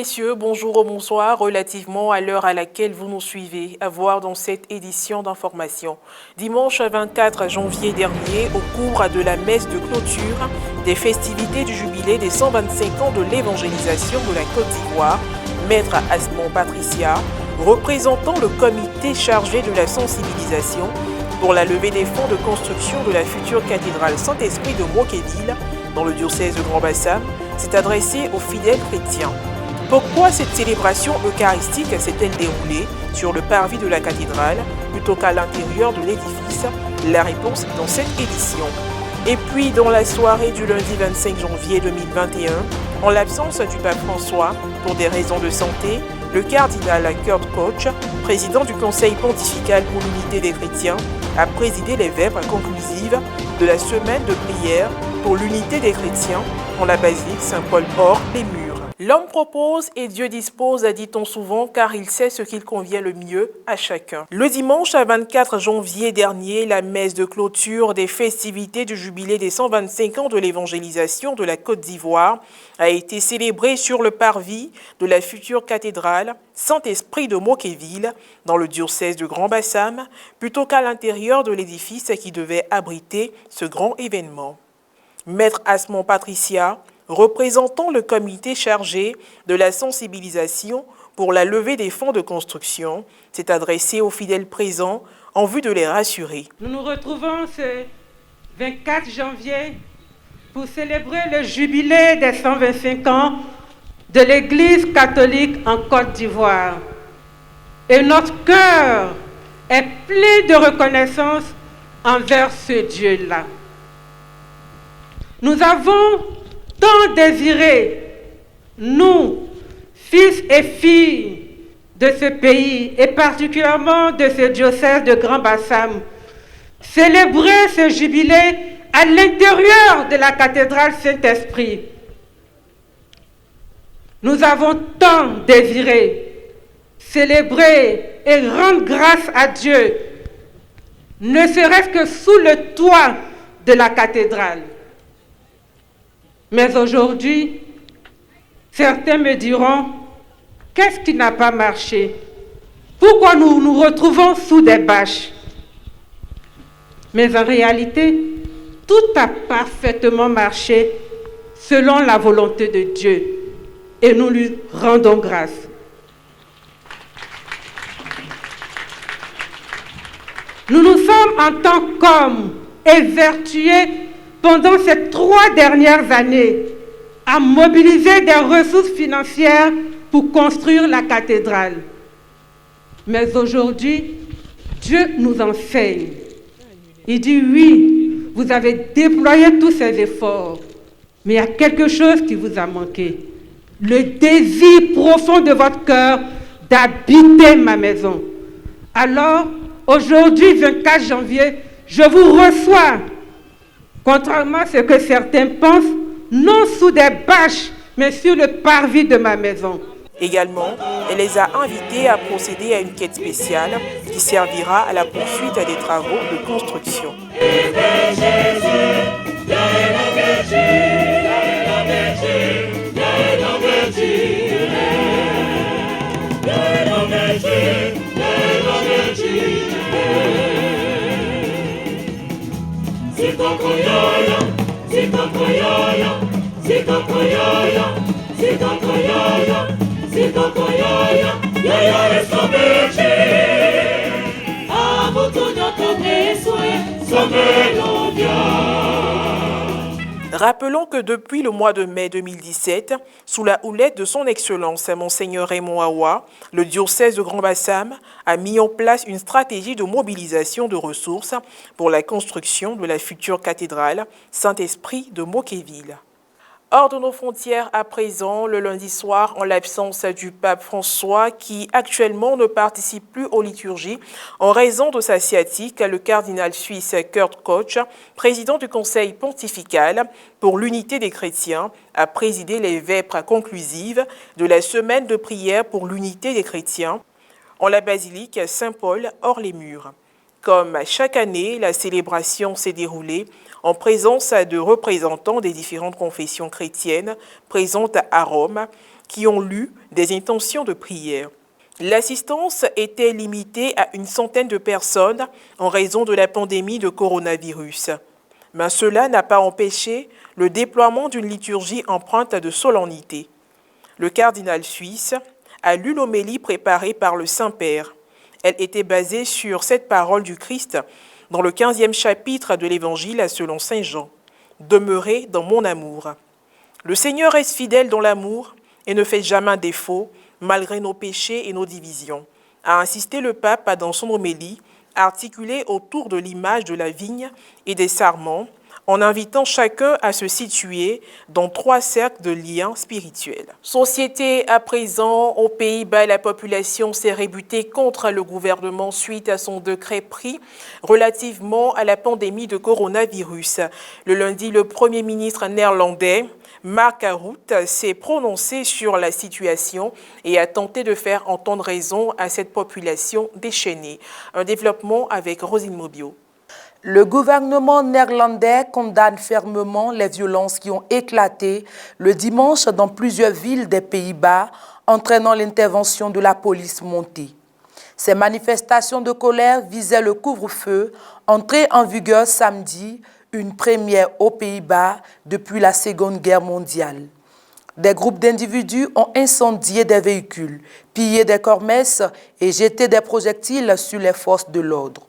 messieurs, bonjour ou bonsoir, relativement à l'heure à laquelle vous nous suivez, à voir dans cette édition d'information. Dimanche 24 janvier dernier, au cours de la messe de clôture des festivités du jubilé des 125 ans de l'évangélisation de la Côte d'Ivoire, Maître Asmon Patricia, représentant le comité chargé de la sensibilisation pour la levée des fonds de construction de la future cathédrale Saint-Esprit de Mocquéville, dans le diocèse de Grand-Bassam, s'est adressé aux fidèles chrétiens. Pourquoi cette célébration eucharistique s'est-elle déroulée sur le parvis de la cathédrale plutôt qu'à l'intérieur de l'édifice? La réponse dans cette édition. Et puis, dans la soirée du lundi 25 janvier 2021, en l'absence du pape François, pour des raisons de santé, le cardinal Kurt Koch, président du Conseil pontifical pour l'unité des chrétiens, a présidé les vêpres conclusives de la semaine de prière pour l'unité des chrétiens en la basilique Saint-Paul-Hors-les-Murs. L'homme propose et Dieu dispose, dit-on souvent, car il sait ce qu'il convient le mieux à chacun. Le dimanche 24 janvier dernier, la messe de clôture des festivités du jubilé des 125 ans de l'évangélisation de la Côte d'Ivoire a été célébrée sur le parvis de la future cathédrale Saint-Esprit de Mocquéville, dans le diocèse de Grand-Bassam, plutôt qu'à l'intérieur de l'édifice qui devait abriter ce grand événement. Maître Asmon Patricia, représentant le comité chargé de la sensibilisation pour la levée des fonds de construction, s'est adressé aux fidèles présents en vue de les rassurer. Nous nous retrouvons ce 24 janvier pour célébrer le jubilé des 125 ans de l'Église catholique en Côte d'Ivoire. Et notre cœur est plein de reconnaissance envers ce Dieu-là. Nous avons tant désiré, nous, fils et filles de ce pays, et particulièrement de ce diocèse de Grand-Bassam, célébrer ce jubilé à l'intérieur de la cathédrale Saint-Esprit. Nous avons tant désiré célébrer et rendre grâce à Dieu, ne serait-ce que sous le toit de la cathédrale. Mais aujourd'hui, certains me diront, qu'est-ce qui n'a pas marché? Pourquoi nous nous retrouvons sous des bâches? Mais en réalité, tout a parfaitement marché selon la volonté de Dieu. Et nous lui rendons grâce. Nous nous sommes en tant qu'hommes évertués pendant ces 3 dernières années à mobiliser des ressources financières pour construire la cathédrale. Mais aujourd'hui, Dieu nous enseigne. Il dit oui, vous avez déployé tous ces efforts, mais il y a quelque chose qui vous a manqué. Le désir profond de votre cœur d'habiter ma maison. Alors, aujourd'hui, 24 janvier, je vous reçois. Contrairement à ce que certains pensent, non sous des bâches, mais sur le parvis de ma maison. Également, elle les a invités à procéder à une quête spéciale qui servira à la poursuite des travaux de construction. Rappelons que depuis le mois de mai 2017, sous la houlette de son Excellence Monseigneur Raymond Awa, le diocèse de Grand-Bassam a mis en place une stratégie de mobilisation de ressources pour la construction de la future cathédrale Saint-Esprit de Mocquéville. Hors de nos frontières à présent, le lundi soir, en l'absence du pape François, qui actuellement ne participe plus aux liturgies en raison de sa sciatique, le cardinal suisse Kurt Koch, président du Conseil pontifical pour l'unité des chrétiens, a présidé les vêpres conclusives de la semaine de prière pour l'unité des chrétiens en la basilique Saint-Paul hors les murs. Comme chaque année, la célébration s'est déroulée en présence de représentants des différentes confessions chrétiennes présentes à Rome, qui ont lu des intentions de prière. L'assistance était limitée à une centaine de personnes en raison de la pandémie de coronavirus. Mais cela n'a pas empêché le déploiement d'une liturgie empreinte de solennité. Le cardinal suisse a lu l'homélie préparée par le Saint-Père. Elle était basée sur cette parole du Christ dans le 15e chapitre de l'Évangile selon Saint Jean. « Demeurez dans mon amour ». Le Seigneur reste fidèle dans l'amour et ne fait jamais défaut, malgré nos péchés et nos divisions, a insisté le pape dans son homélie, articulée autour de l'image de la vigne et des sarments, en invitant chacun à se situer dans 3 cercles de liens spirituels. Société à présent, aux Pays-Bas, la population s'est rébutée contre le gouvernement suite à son décret pris relativement à la pandémie de coronavirus. Le lundi, le Premier ministre néerlandais Mark Rutte s'est prononcé sur la situation et a tenté de faire entendre raison à cette population déchaînée. Un développement avec Rosine Mobio. Le gouvernement néerlandais condamne fermement les violences qui ont éclaté le dimanche dans plusieurs villes des Pays-Bas, entraînant l'intervention de la police montée. Ces manifestations de colère visaient le couvre-feu, entré en vigueur samedi, une première aux Pays-Bas depuis la Seconde Guerre mondiale. Des groupes d'individus ont incendié des véhicules, pillé des kermesses et jeté des projectiles sur les forces de l'ordre.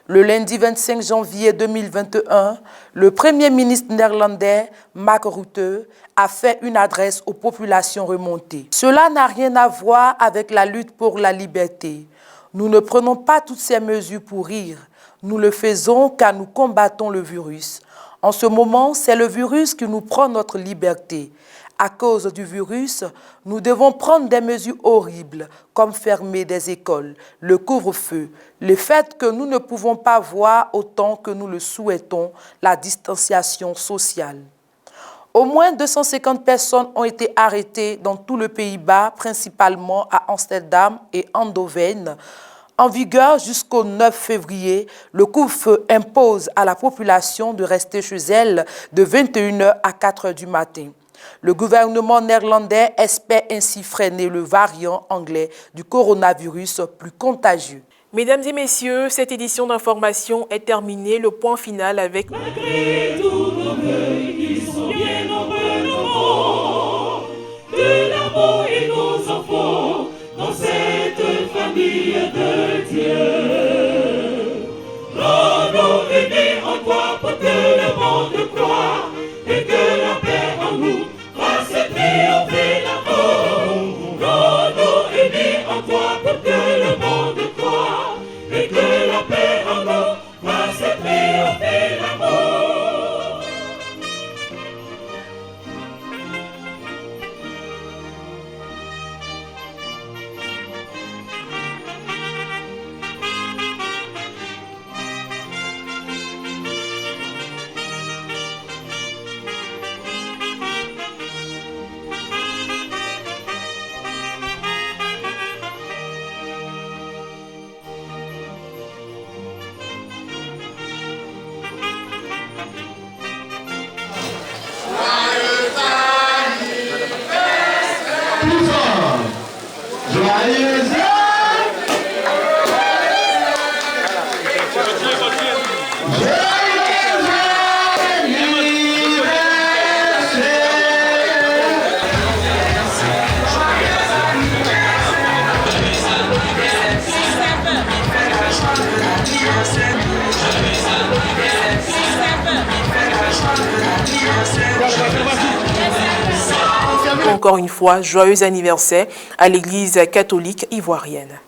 Le lundi 25 janvier 2021, le Premier ministre néerlandais, Mark Rutte, a fait une adresse aux populations remontées. Cela n'a rien à voir avec la lutte pour la liberté. Nous ne prenons pas toutes ces mesures pour rire. Nous le faisons car nous combattons le virus. En ce moment, c'est le virus qui nous prend notre liberté. À cause du virus, nous devons prendre des mesures horribles, comme fermer des écoles, le couvre-feu, le fait que nous ne pouvons pas voir autant que nous le souhaitons, la distanciation sociale. Au moins 250 personnes ont été arrêtées dans tout le Pays-Bas, principalement à Amsterdam et Eindhoven. En vigueur jusqu'au 9 février, le couvre-feu impose à la population de rester chez elle de 21h à 4h du matin. Le gouvernement néerlandais espère ainsi freiner le variant anglais du coronavirus plus contagieux. Mesdames et messieurs, cette édition d'information est terminée. Le point final avec... Malgré tous nos vœux, ils sont bien nombreux nos morts, de l'amour et nos enfants dans cette famille de Dieu. Rendons unis en toi pour que le monde croie et que la paix en nous fasse triompher la mort. Rendons unis en toi pour que le monde croie et que la paix en nous fasse triompher la mort. Encore une fois, joyeux anniversaire à l'Église catholique ivoirienne.